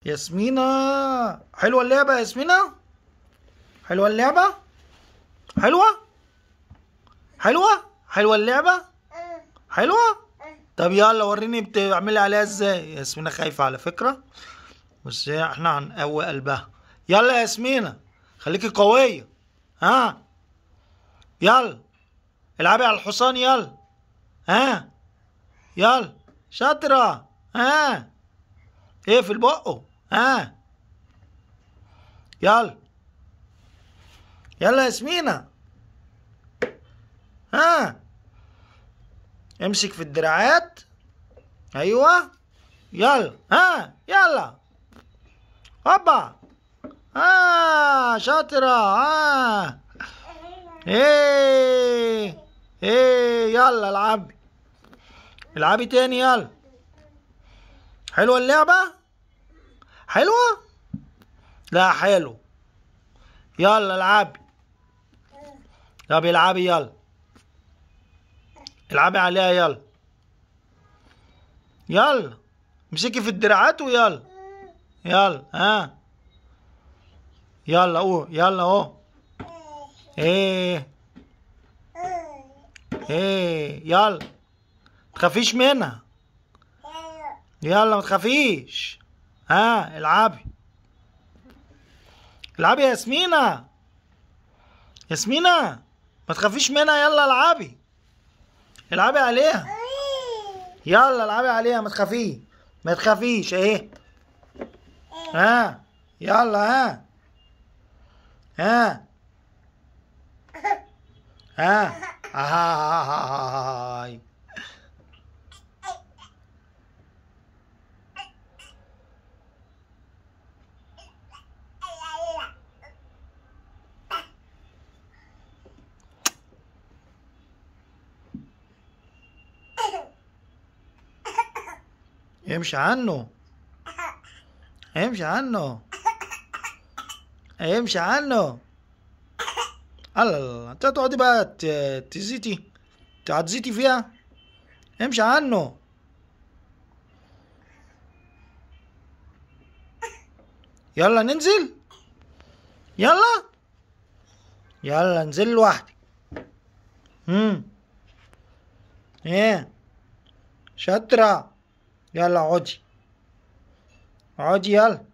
ياسمينة، حلوة اللعبة يا ياسمينة؟ حلوة اللعبة؟ حلوة؟ حلوة اللعبة؟ حلوة؟ طب يلا وريني بتعملي عليها ازاي. ياسمينة خايفة على فكرة، بس احنا هنقوي قلبها. يلا يا ياسمينة، خليكي قوية. ها، يلا العبي على الحصان. يلا، ها، يلا شاطرة. ها، ايه في البقه. ها، يلا يلا يا ياسمينة. ها، امسك في الدراعات. ايوه، يلا. ها، يلا هوبا. شاطرة. ايه ايه، يلا العبي. العبي تاني يلا. حلوة اللعبة؟ حلوة؟ لا حلو. يلا العبي. طب العبي يلا. العبي عليها يلا. يلا امسكي في الدراعات ويلا. يلا. يلا قول. يلا اهو. ايه ايه، يلا متخافيش منها. يلا متخافيش. العبي. العبي يا ياسمينة. ياسمينة ما تخافيش منها، يلا العبي. العبي عليها. يلا العبي عليها، ما تخافيش. ما تخافيش اهي. يلا. ها ها هاي. امشي عنه. امشي عنه. امشي عنه. الله الله، انت تقعدي بقى تزيتي، هتزيتي فيها. امشي عنه. يلا ننزل. يلا يلا انزل لوحدك. ايه شاطرة. يلا اقعدي. اقعدي يلا.